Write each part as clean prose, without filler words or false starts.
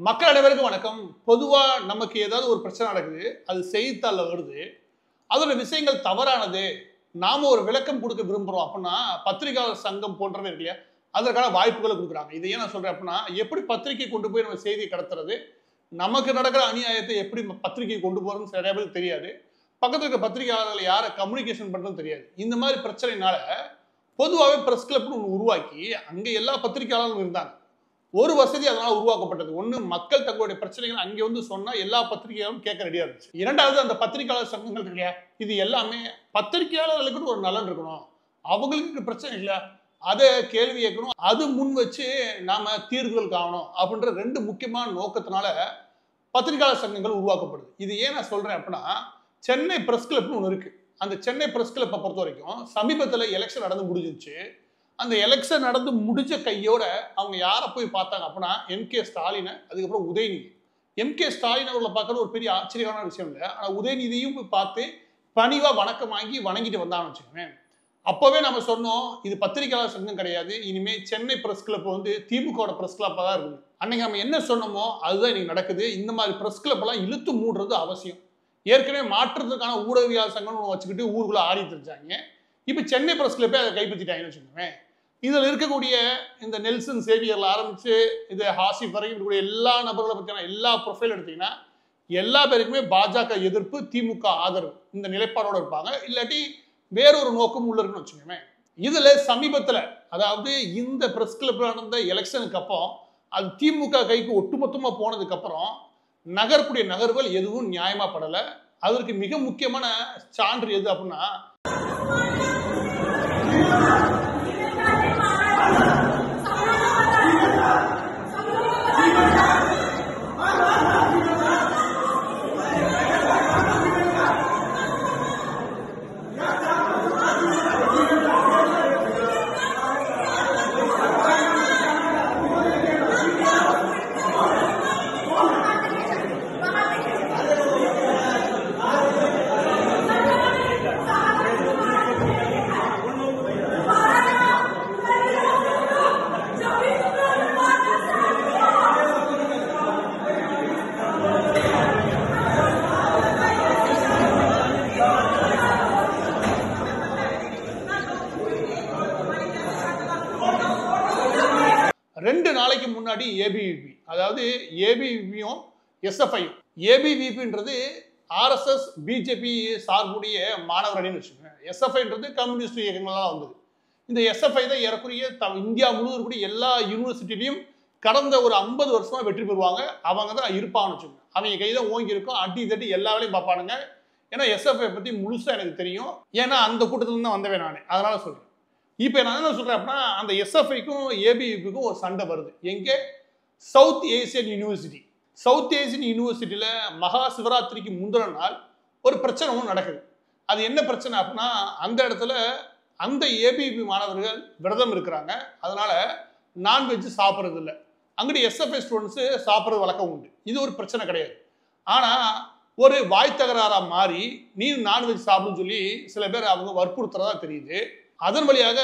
மக்கள் அனைவருக்கும் வணக்கம். பொதுவா நமக்கு ஏதாவது ஒரு பிரச்சனை நடக்குது, அது செய்தித்தாள்ல வருது. அதோட விஷயங்கள் தவறானது. நாம ஒரு விளக்கம் கொடுக்க விரும்புறோம் அப்படின்னா, பத்திரிகையாளர் சங்கம் போன்றவை இருக்கு இல்லையா? அதற்கான வாய்ப்புகளை கொடுக்குறாங்க. இதை ஏன் நான் சொல்றேன் அப்படின்னா, எப்படி பத்திரிகை கொண்டு போய் நம்ம செய்தியை கடத்துறது? நமக்கு நடக்கிற அநியாயத்தை எப்படி பத்திரிகை கொண்டு போறதுன்னு நிறைய பேருக்கு தெரியாது. பக்கத்துல இருக்க பத்திரிகையாளர்களை யாரை கம்யூனிகேஷன் பண்றதுன்னு தெரியாது. இந்த மாதிரி பிரச்சனைனால பொதுவாகவே பிரஸ் கிளப்னு ஒன்று உருவாக்கி அங்கே எல்லா பத்திரிகையாளர்களும் இருந்தாங்க. ஒரு வசதி அதனால உருவாக்கப்பட்டது. ஒண்ணு, மக்கள் தங்களுடைய பிரச்சனைகள் அங்கே வந்து சொன்னா எல்லா பத்திரிகையாளரும் கேட்க ரெடியா இருந்துச்சு. இரண்டாவது, அந்த பத்திரிகையாளர் சங்கங்கள் இருக்கு இல்லையா, இது எல்லாமே பத்திரிகையாளர்களுக்கு ஒரு நலன் இருக்கணும், அவங்களுக்கு பிரச்சனை இல்லை, அதை கேள்வி கேட்கணும், அது முன் வச்சு நாம தீர்வுகள் காணணும் அப்படின்ற ரெண்டு முக்கியமான நோக்கத்தினால பத்திரிகையாளர் சங்கங்கள் உருவாக்கப்படுது. இது ஏன் நான் சொல்றேன் அப்படின்னா, சென்னை பிரஸ் கிளப்னு ஒன்று இருக்கு. அந்த சென்னை பிரஸ் கிளப்பை பொறுத்த வரைக்கும் சமீபத்தில் எலெக்ஷன் நடந்து முடிஞ்சிருச்சு. அந்த எலெக்ஷன் நடந்து முடிஞ்ச கையோட அவங்க யாரை போய் பார்த்தாங்க அப்படின்னா, எம்.கே. ஸ்டாலினை, அதுக்கப்புறம் உதயநிதி. எம்.கே. ஸ்டாலின் அவர்களை பார்க்கறது ஒரு பெரிய ஆச்சரியமான விஷயம் இல்லை. ஆனால் உதயநிதியும் போய் பார்த்து பணிவா வணக்கம் வாங்கி வணங்கிட்டு வந்தான்னு வச்சுக்கோங்க. அப்பவே நம்ம சொன்னோம், இது பத்திரிகையாளர் சங்கம் கிடையாது, இனிமே சென்னை பிரஸ் கிளப் வந்து திமுகவோட பிரஸ் கிளப்பா தான் இருக்குது. அன்னைக்கு நம்ம என்ன சொன்னோமோ அதுதான் இன்னைக்கு நடக்குது. இந்த மாதிரி பிரஸ் கிளப் எல்லாம் இழுத்து மூடுறது அவசியம். ஏற்கனவே மாற்றுறதுக்கான ஊடகவியலாளர் சங்கம்னு வச்சுக்கிட்டு ஊருக்குள்ள ஆடிட்டு இருந்தாங்க. இப்போ சென்னை பிரஸ் கிளப்பே அதை கைப்பற்றிட்டாங்கன்னு வச்சுக்கோங்க. இதில் இருக்கக்கூடிய இந்த நெல்சன் சேவியர்ல ஆரம்பிச்சு இது ஹாசிப் வரைக்கும் இருக்கக்கூடிய எல்லா நபர்களை பற்றின எல்லா ப்ரொஃபைல் எடுத்தீங்கன்னா எல்லா பேருக்குமே பாஜக எதிர்ப்பு, திமுக ஆதரவு, இந்த நிலைப்பாடோட இருப்பாங்க. இல்லாட்டி வேறொரு நோக்கம் உள்ள இருக்குன்னு வச்சுக்கோங்க. இதுல சமீபத்தில், அதாவது இந்த பிரஸ் கிளப் நடந்த எலெக்ஷனுக்கு அப்புறம் அது திமுக கைக்கு ஒட்டுமொத்தமா போனதுக்கு அப்புறம் நகரக்கூடிய நகர்வுகள் எதுவும் நியாயமா படலை. அதற்கு மிக முக்கியமான சான்று எது அப்படின்னா, ரெண்டு நாளைக்கு முன்னாடி ஏபிவிபி, அதாவது ஏபிவிபியும் எஸ்எஃப்ஐயும், ஏபிவிபின்றது ஆர்எஸ்எஸ் பிஜேபி சார்புடைய மாணவர் அணின்னு வச்சுக்கோங்க. எஸ்எஃப்ஐன்றது கம்யூனிஸ்ட் இயக்கங்கள்லாம் வந்தது. இந்த எஸ்எஃப்ஐ தான் ஏறக்குறைய இந்தியா முழுவதும் கூடிய எல்லா யூனிவர்சிட்டிலையும் கடந்த ஒரு 50 வருஷமா வெற்றி பெறுவாங்க. அவங்க தான் இருப்பாங்கன்னு வச்சுக்கோங்க. அவங்க கைதான் ஓங்கி இருக்கும், அடி தட்டி எல்லா வேலையும் பார்ப்பானுங்க. ஏன்னா எஸ்எஃப்ஐ பத்தி முழுசா எனக்கு தெரியும். ஏன்னா அந்த கூட்டத்துல தான் வந்தவேன் நான், அதனால சொல்றேன். இப்போ நான் என்ன சொல்றேன் அப்படின்னா, அந்த எஸ்எஃப்ஐக்கும் ஏபிவிபிக்கும் ஒரு சண்டை வருது. எங்கே? South Asian university. South Asian யூனிவர்சிட்டியில மகா சிவராத்திரிக்கு முந்தின நாள் ஒரு பிரச்சனை ஒன்று நடக்குது. அது என்ன பிரச்சனை அப்படின்னா, அந்த இடத்துல அந்த ஏபிவிபி மாணவர்கள் விரதம் இருக்கிறாங்க. அதனால நான்வெஜ் சாப்பிட்றது இல்லை. அங்கிட்டு எஸ்எஃப்ஐ ஸ்டூடெண்ட்ஸு சாப்பிட்றது வழக்கம் உண்டு. இது ஒரு பிரச்சனை கிடையாது. ஆனால் ஒரு வாய் தகராறா மாறி நீ நான்வெஜ் சாப்பிடுன்னு சொல்லி சில பேர் அவங்க வற்புறுத்துறதா தெரியுது. அதன் வழியாக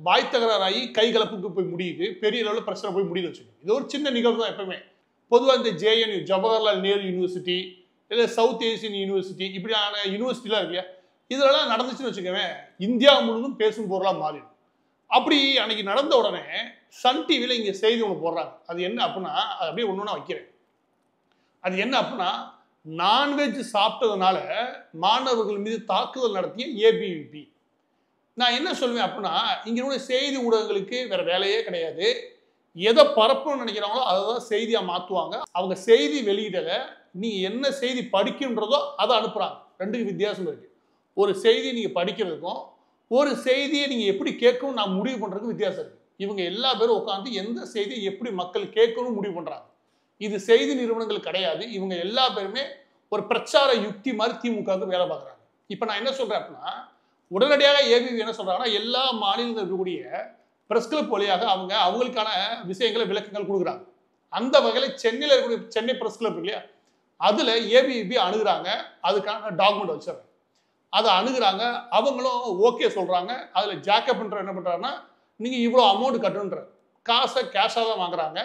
வாய் தகராறாகி கை கலப்புக்கு போய் முடியுது. பெரிய லெவலில் பிரச்சனை போய் முடியுது வச்சுக்கோங்க. இது ஒரு சின்ன நிகழ்வு தான். எப்பவுமே பொதுவாக இந்த ஜேஎன்யூ, ஜவஹர்லால் நேரு யூனிவர்சிட்டி, இல்லை சவுத் ஏசியன் யூனிவர்சிட்டி, இப்படியான யூனிவர்சிட்டிலாம் இருக்கு இல்லையா, இதெல்லாம் நடந்துச்சுன்னு வச்சுக்கோங்க, இந்தியா முழுவதும் பேசும் பொருளாக மாறிடும். அப்படி அன்னைக்கு நடந்த உடனே சன் டிவியில் இங்கே செய்தி ஒன்று போடுறாங்க. அது என்ன அப்படின்னா, அது அப்படியே ஒன்று ஒன்றா வைக்கிறேன். அது என்ன அப்படின்னா, நான்வெஜ் சாப்பிட்டதுனால மாணவர்கள் மீது தாக்குதல் நடத்திய ஏபிவிபி. நான் என்ன சொல்லுவேன் அப்படின்னா, இங்கே செய்தி ஊடகங்களுக்கு வேற வேலையே கிடையாது. எதை பரப்பணும்னு நினைக்கிறாங்களோ அதை தான் செய்தியாக மாற்றுவாங்க. அவங்க செய்தி வெளியிடலை, நீங்கள் என்ன செய்தி படிக்கின்றதோ அதை அனுப்புகிறாங்க. ரெண்டுக்கு வித்தியாசம் இருக்குது. ஒரு செய்தியை நீங்கள் படிக்கிறதுக்கும் ஒரு செய்தியை நீங்கள் எப்படி கேட்கணும் நான் முடிவு பண்ணுறதுக்கும் வித்தியாசம் இருக்குது. இவங்க எல்லா பேரும் உட்காந்து எந்த செய்தியை எப்படி மக்கள் கேட்கணும் முடிவு பண்ணுறாங்க. இது செய்தி நிறுவனங்கள் கிடையாது. இவங்க எல்லா பேருமே ஒரு பிரச்சார யுக்தி மாதிரி திமுகவுக்கு வேலை பார்க்குறாங்க. இப்போ நான் என்ன சொல்கிறேன் அப்படின்னா, உடனடியாக ஏபிவி என்ன சொல்றாங்கன்னா, எல்லா மாநிலத்தில் இருக்கக்கூடிய பிரஸ் கிளப் வழியாக அவங்களுக்கான விஷயங்களை விளக்கங்கள் கொடுக்குறாங்க. அந்த வகையில் சென்னையில் இருக்கக்கூடிய சென்னை பிரஸ் கிளப் இல்லையா, அதில் ஏபிவி அணுகுறாங்க. அதுக்கான டாக்குமெண்ட் வச்சிடறாங்க. அதை அணுகுறாங்க. அவங்களும் ஓகே சொல்றாங்க. அதில் ஜாக்கப்ன்ற என்ன பண்றாருன்னா, நீங்க இவ்வளோ அமௌண்ட் கட்டுன்ற காசை கேஷாக தான் வாங்குறாங்க.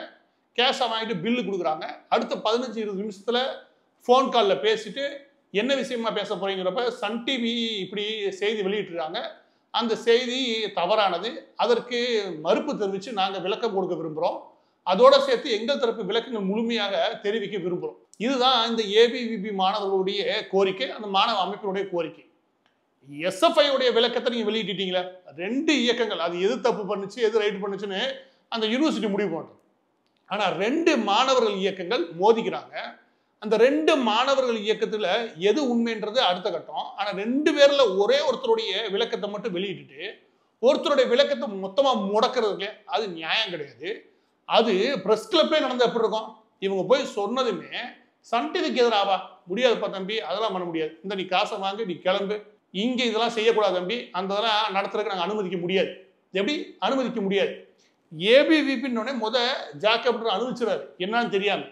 கேஷை வாங்கிட்டு பில்லு கொடுக்குறாங்க. அடுத்த 15-20 நிமிஷத்துல ஃபோன் காலில் பேசிட்டு என்ன விஷயமா பேச போறீங்கிறப்ப சன் டிவி இப்படி செய்தி வெளியிட்டுருக்காங்க, அந்த செய்தி தவறானது, அதற்கு மறுப்பு தெரிவித்து நாங்கள் விளக்கம் கொடுக்க விரும்புகிறோம், அதோட சேர்த்து எங்கள் தரப்பு விளக்கங்கள் முழுமையாக தெரிவிக்க விரும்புகிறோம். இதுதான் இந்த ஏபிவிபி மாணவர்களுடைய கோரிக்கை, அந்த மாணவ அமைப்பினுடைய கோரிக்கை. எஸ்எஃப்ஐ உடைய விளக்கத்தை நீங்க வெளியிட்டீங்களா? 2 இயக்கங்கள், அது எது தப்பு பண்ணுச்சு எது ரைட் பண்ணுச்சுன்னு அந்த யூனிவர்சிட்டி முடிவு பண்ணுறது. ஆனா 2 மாணவர்கள் இயக்கங்கள் மோதிக்கிறாங்க. அந்த 2 மாணவர்கள் இயக்கத்துல எது உண்மைன்றது அடுத்த கட்டம். ஆனா 2 பேர்ல ஒரே ஒருத்தருடைய விளக்கத்தை மட்டும் வெளியிட்டுட்டு ஒருத்தருடைய விளக்கத்தை மொத்தமா முடக்கிறதுல அது நியாயம் கிடையாது. அது பிரஸ் கிளப்பே நடந்த எப்படி இருக்கும்? இவங்க போய் சொன்னதுமே சன் டிவிக்கு எதிராவா? முடியாதுப்பா தம்பி, அதெல்லாம் பண்ண முடியாது, இந்த நீ காசை வாங்க, நீ கிளம்பு, இங்க இதெல்லாம் செய்யக்கூடாது தம்பி, அந்த இதெல்லாம் நடத்துறதுக்கு நாங்கள் அனுமதிக்க முடியாது. எப்படி அனுமதிக்க முடியாது? ஏபிவிபின்னு ஜாக்கப் அனுமதிச்சிடாரு என்னன்னு தெரியாம.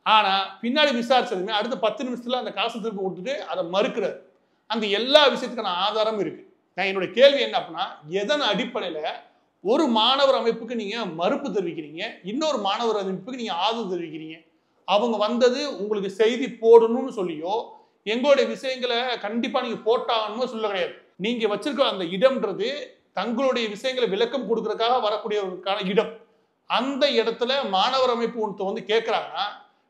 ஆனா பின்னாடி விசாரிச்சதுமே அடுத்த 10 நிமிஷத்துல அந்த காசை திருப்பி கொடுத்துட்டு அதை மறுக்கிறார். அந்த எல்லா விஷயத்துக்கான ஆதாரம் இருக்கு. நான் என்னுடைய கேள்வி என்ன அப்படின்னா, எதன் அடிப்படையில ஒரு மாணவர் அமைப்புக்கு நீங்க மறுப்பு தெரிவிக்கிறீங்க, இன்னொரு மாணவர் அமைப்புக்கு நீங்க ஆதரவு தெரிவிக்கிறீங்க? அவங்க வந்தது உங்களுக்கு செய்தி போடணும்னு சொல்லியோ எங்களுடைய விஷயங்களை கண்டிப்பா நீங்க போட்டாகணுமோ சொல்ல கிடையாது. நீங்க வச்சிருக்க அந்த இடம்ன்றது தங்களுடைய விஷயங்களை விளக்கம் கொடுக்கறதுக்காக வரக்கூடியவர்களுக்கான இடம். அந்த இடத்துல மாணவர் அமைப்பு ஒன்று கேட்கிறாங்கன்னா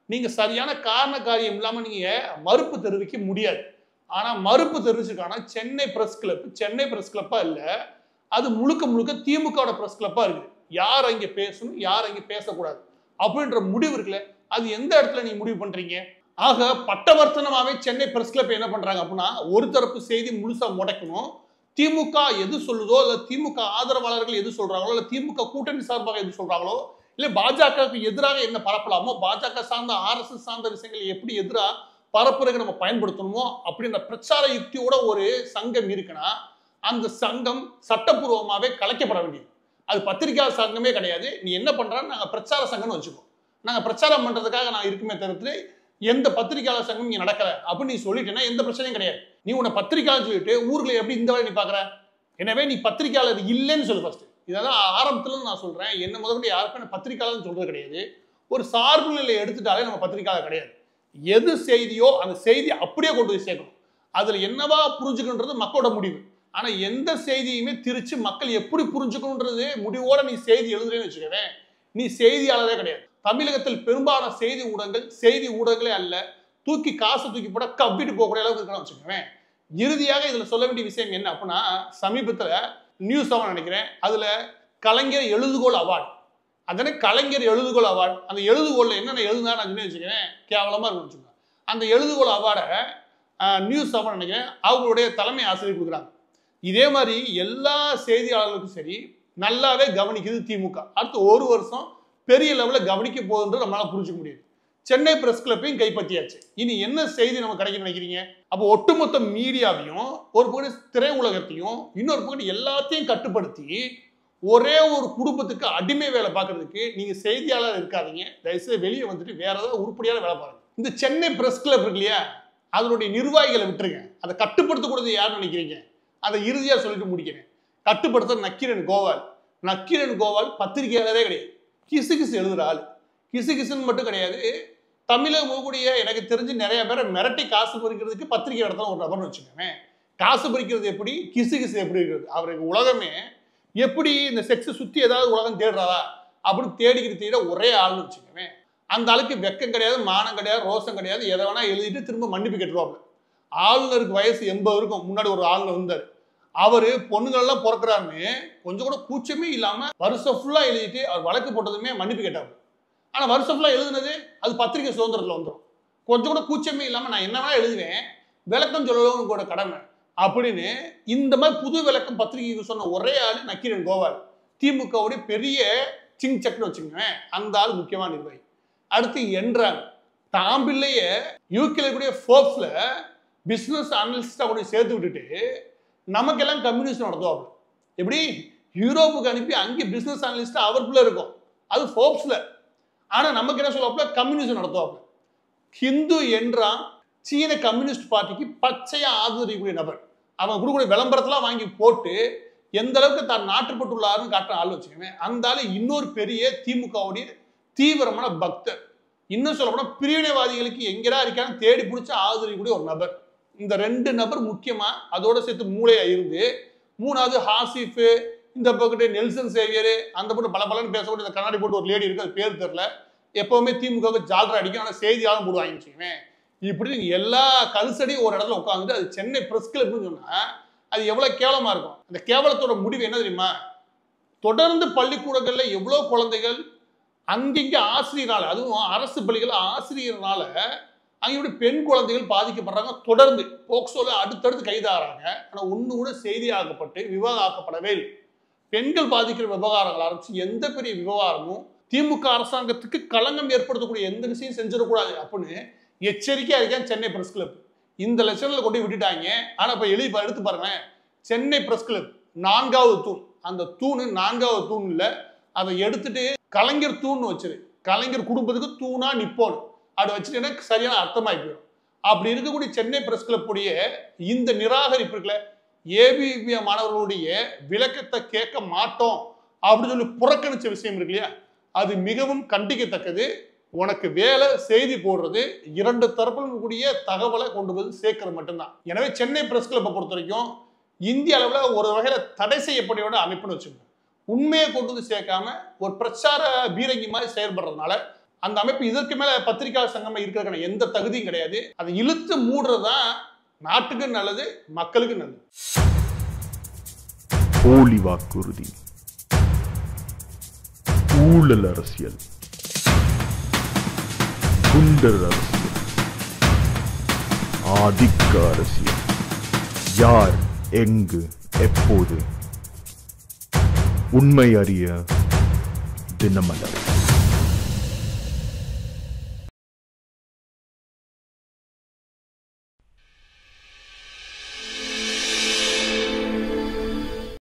நீங்க சரியான காரண காரியம் இல்லாம நீங்க மறுப்பு தெரிவிக்க முடியாது. ஆனா மறுப்பு தெரிவிச்சிருக்கானா சென்னை பிரஸ் கிளப்பா இல்ல, அது முழுக்க முழுக்க திமுக பிரஸ் கிளப்பா இருக்கு. யார் அங்க பேசணும், யார் அங்க பேசக்கூடாது அப்படின்ற முடிவு இருக்குல்ல, அது எந்த இடத்துல நீங்க முடிவு பண்றீங்க? ஆக பட்டவர்த்தனமாவே சென்னை பிரஸ் கிளப் என்ன பண்றாங்க அப்படின்னா, ஒரு தரப்பு செய்தி முழுசா முடக்கணும், திமுக எது சொல்லுதோ இல்ல திமுக ஆதரவாளர்கள் எது சொல்றாங்களோ இல்ல திமுக கூட்டணி சார்பாக எது சொல்றாங்களோ இல்ல பாஜகவுக்கு எதிராக என்ன பரப்பலாமோ, பாஜக சார்ந்த RSS சார்ந்த விஷயங்கள் எப்படி எதிராக பரப்புறதுக்கு நம்ம பயன்படுத்தணுமோ அப்படின்ற பிரச்சார யுக்தியோட ஒரு சங்கம் இருக்குன்னா அந்த சங்கம் சட்டப்பூர்வமாவே கலைக்கப்பட வேண்டியது. அது பத்திரிகையாளர் சங்கமே கிடையாது. நீ என்ன பண்றான்னு நாங்க பிரச்சார சங்கம்னு வச்சுக்கோ, நாங்க பிரச்சாரம் பண்றதுக்காக நான் இருக்குமே தவிர்த்து எந்த பத்திரிகையாளர் சங்கம் இங்க நடக்கல அப்படின்னு நீ சொல்லிட்டேன்னா எந்த பிரச்சனையும் கிடையாது. நீ உன்னை பத்திரிகையாளர் சொல்லிட்டு ஊர்ல எப்படி இந்த வேலை நீ பாக்குற? எனவே நீ பத்திரிகையாளர் இல்லைன்னு சொல்லு ஃபர்ஸ்ட். இதெல்லாம் ஆரம்பத்துல நான் சொல்றேன், என்ன முதல்ல யாருக்கும் பத்திரிகையாளர்னு சொல்றது கிடையாது. ஒரு சார்பு நிலையை எடுத்துட்டாலே நம்ம பத்திரிகையாளர் கிடையாது. எது செய்தியோ அந்த செய்தி அப்படியே கொண்டு போய் சேர்க்கணும். அதுல என்னவா புரிஞ்சுக்கணுன்றது மக்களோட முடிவு. ஆனா எந்த செய்தியுமே திரிச்சு மக்கள் எப்படி புரிஞ்சுக்கணுன்றது முடிவோட நீ செய்தி எழுதுறேன்னு வச்சுக்கவே, நீ செய்தியாளரே கிடையாது. தமிழகத்தில் பெரும்பாலான செய்தி ஊடகங்களே அல்ல, காசு தூக்கி போட கப்பிட்டு போகக்கூடிய அளவுக்கு இருக்கணும் வச்சுக்கோவேன். இறுதியாக இதுல சொல்ல வேண்டிய விஷயம் என்ன அப்படின்னா, சமீபத்துல நியூஸ் அவன் நினைக்கிறேன், அதுல கலைஞர் எழுதுகோள் அவார்டு, அதனே கலைஞர் எழுதுகோள் அவார்டு, அந்த எழுதுகோள்ல என்னென்ன எழுதுனா நான் வச்சுக்கிறேன் கேவலமா இருக்கும் வச்சுக்கோங்க. அந்த எழுதுகோள் அவார்டை நியூஸ் அவன் நினைக்கிறேன் அவங்களுடைய தலைமை ஆசிரியர் கொடுக்குறாங்க. இதே மாதிரி எல்லா செய்தியாளர்களுக்கும் சரி நல்லாவே கவனிக்குது திமுக. அடுத்து ஒரு வருஷம் பெரிய லெவலில் கவனிக்க போகுதுன்றது நம்மளால புரிஞ்சுக்க முடியுது. சென்னை பிரஸ் கிளப்பையும் கைப்பற்றியாச்சு. இனி என்ன செய்தி நம்ம கிடைக்கும் நினைக்கிறீங்க? அப்போ ஒட்டுமொத்த மீடியாவையும் ஒரு பகுதி திரையுலகத்தையும் இன்னொரு பகுதி எல்லாத்தையும் கட்டுப்படுத்தி ஒரே ஒரு குடும்பத்துக்கு அடிமை வேலை பார்க்கறதுக்கு நீங்க செய்தியாளர் இருக்காதீங்க. தயவுசெய்து வெளியே வந்துட்டு வேற ஏதாவது உருப்படியான வேலை பாருங்க. இந்த சென்னை பிரஸ் கிளப் இருக்கு இல்லையா, அதனுடைய நிர்வாகிகளை விட்டுருங்க. அதை கட்டுப்படுத்தக்கூடாது யார் நினைக்கிறீங்க? அதை இறுதியா சொல்லிட்டு முடிக்கிறேன். கட்டுப்படுத்த நக்கீரன் கோவால் பத்திரிகையாளரே கிடையாது. கிசு எழுதுற ஆளு. கிசுன்னு மட்டும் கிடையாது, தமிழகம் கூடிய எனக்கு தெரிஞ்சு நிறைய பேரை மிரட்டி காசு பறிக்கிறதுக்கு பத்திரிகை நடத்தலாம் ஒரு நபர்னு வச்சுக்கோங்க. காசு பறிக்கிறது எப்படி, கிசு எப்படி இருக்கிறது, அவருக்கு உலகமே எப்படி இந்த செக்ஸ் சுத்தி ஏதாவது உலகம் தேடுறாரா அப்படின்னு தேட ஒரே ஆள்னு வச்சுக்கோங்க. அந்த ஆளுக்கு வெக்கம் கிடையாது, மானம் கிடையாது, ரோசம் கிடையாது, எதை வேணா எழுதிட்டு திரும்ப மன்னிப்பு கேட்டுருவாங்க. ஆளுநருக்கு வயசு 80 இருக்கும். முன்னாடி ஒரு ஆளுநர் இருந்தார், அவரு பொண்ணுகள் எல்லாம் பிறக்கிறாருன்னு கொஞ்சம் கூட கூச்சமே இல்லாம வருஷம் ஃபுல்லா எழுதிட்டு அவர் வழக்கு போட்டதுமே மன்னிப்பு கேட்டாரு. ஆனா வருஷம் ஃபுல்லா எழுதுனது அது பத்திரிகை சுதந்திரத்துல வந்துடும். கொஞ்சம் கூட கூச்சமே இல்லாம நான் என்னவா எழுதுவேன், விளக்கம் சொல்லவும் கூட கடமை அப்படின்னு இந்த மாதிரி புது விளக்கம் பத்திரிகைக்கு சொன்ன ஒரே ஆளு நக்கீரன் கோவால். திமுகவுடைய பெரிய சிங் சக்னு வச்சுக்கோங்க, அந்த ஆள் முக்கியமான நிர்வாகி. அடுத்து என்றாங்க தாம்பிள்ளைய யூகேல கூடிய ஃபோர்ப்ஸ்ல பிசினஸ் அனலிஸ்டா கூட சேர்த்து விட்டுட்டு நமக்கெல்லாம் கம்யூனிஸ்ட் நடத்துவாங்க. எப்படி யூரோப்புக்கு அனுப்பி அங்கே பிசினஸ் அனலிஸ்டா அவருக்குள்ள இருக்கும், அது ஃபோர்ப்ஸ்ல. ஆனா நமக்கு என்ன சொல்லுவாப்புல, கம்யூனிஸ்ட் நடத்துவாங்க. ஹிந்து என்றான் சீன கம்யூனிஸ்ட் பார்ட்டிக்கு பச்சையா ஆதரிக்கக்கூடிய நபர். அவன் கொடுக்கக்கூடிய விளம்பரத்தெல்லாம் வாங்கி போட்டு எந்த அளவுக்கு தான் நாட்டுப்பட்டுள்ளாருன்னு காட்டுற ஆள் வச்சுக்கோங்க. அந்த ஆளு இன்னொரு பெரிய திமுகவுடைய தீவிரமான பக்தர். இன்னும் சொல்லப்போனா பிரிவினைவாதிகளுக்கு எங்கடா இருக்கான்னு தேடி பிடிச்ச ஆதரிக்கூடிய ஒரு நபர். இந்த 2 நபர் முக்கியமா அதோட சேர்த்து மூளையா இருந்து, 3வது ஹாசிஃப், இந்த பக்கத்து நெல்சன் சேவியர், அந்த பக்கம் பலன்னு பேசக்கூடிய இந்த கண்ணாடி போட்டு ஒரு லேடி இருக்கு, அது பேர் தெரியல. எப்பவுமே திமுகவுக்கு ஜால்ரா அடிக்கும், ஆனால் செய்தியாலும் போடுவாங்க வச்சுக்குவேன். இப்படி எல்லா கல்சடியும் ஒரு இடத்துல உட்காந்துட்டு அது சென்னை பிரஸ் கிளப்னு சொன்னா அது எவ்வளவு கேவலமா இருக்கும். அந்த கேவலத்தோட முடிவு என்ன தெரியுமா? தொடர்ந்து பள்ளிக்கூடங்கள்ல எவ்வளவு குழந்தைகள் அங்கிங்க ஆசிரியரால, அதுவும் அரசு பள்ளிகள் ஆசிரியர்னால அங்கே பெண் குழந்தைகள் பாதிக்கப்படுறாங்க. தொடர்ந்து போக்சோல அடுத்தடுத்து கைதாகிறாங்க. ஆனா ஒண்ணு கூட செய்தியாக்கப்பட்டு விவாதமாக்கப்படவே இல்லை. பெண்கள் பாதிக்கிற விவகாரங்கள் ஆரம்பிச்சு எந்த பெரிய விவகாரமும் திமுக அரசாங்கத்துக்கு களங்கம் ஏற்படுத்தக்கூடிய எந்த விஷயம் செஞ்சிடக்கூடாது அப்படின்னு எச்சரிக்கையா இருக்கேன் சென்னை பிரஸ் கிளப். இந்த லட்சணத்துல கொண்டு விட்டுட்டாங்க. ஆனா இப்ப எடுத்து பாருங்க, சென்னை பிரஸ் கிளப் 4வது தூண், அந்த தூணு 4வது தூண் இல்ல, அதை எடுத்துட்டு கலைஞர் தூண் வச்சிரு, கலைஞர் குடும்பத்துக்கு தூணா நிப்போம் அப்படி வச்சுட்டு எனக்கு சரியான அர்த்தமாயி போயிடும். அப்படி இருக்கக்கூடிய சென்னை பிரஸ் கிளப் உடைய இந்த நிராகரிப்பு இருக்குல்ல, ஏபிவி மாணவர்களுடைய விளக்கத்தை கேட்க மாட்டோம் அப்படின்னு சொல்லி புறக்கணிச்ச விஷயம் இருக்கு இல்லையா, அது மிகவும் கண்டிக்கத்தக்கது. உனக்கு வேலை செய்தி போடுறது 2 தரப்பிலும் கூடிய தகவலை கொண்டு வந்து சேர்க்கிறது மட்டும்தான். எனவே சென்னை பிரஸ் கிளப்பை பொறுத்த வரைக்கும் இந்திய அளவில் ஒரு வகையில தடை செய்யப்பட அமைப்புன்னு வச்சுக்கோங்க. உண்மையை கொண்டு வந்து சேர்க்காம ஒரு பிரச்சார பீரங்கி மாதிரி செயல்படுறதுனால அந்த அமைப்பு இதற்கு மேல பத்திரிகையாளர் சங்கமா இருக்கிறதுக்கான எந்த தகுதியும் கிடையாது. அதை இழுத்து மூடுறதுதான் நாட்டுக்கு நல்லது, மக்களுக்கு நல்லது. போலி வாக்குறுதி, ஊழல் அரசியல், குண்டர் அரசியல், ஆதிக்க அரசியல், யார் எங்கு எப்போது, உண்மை அறிய தினமலர்.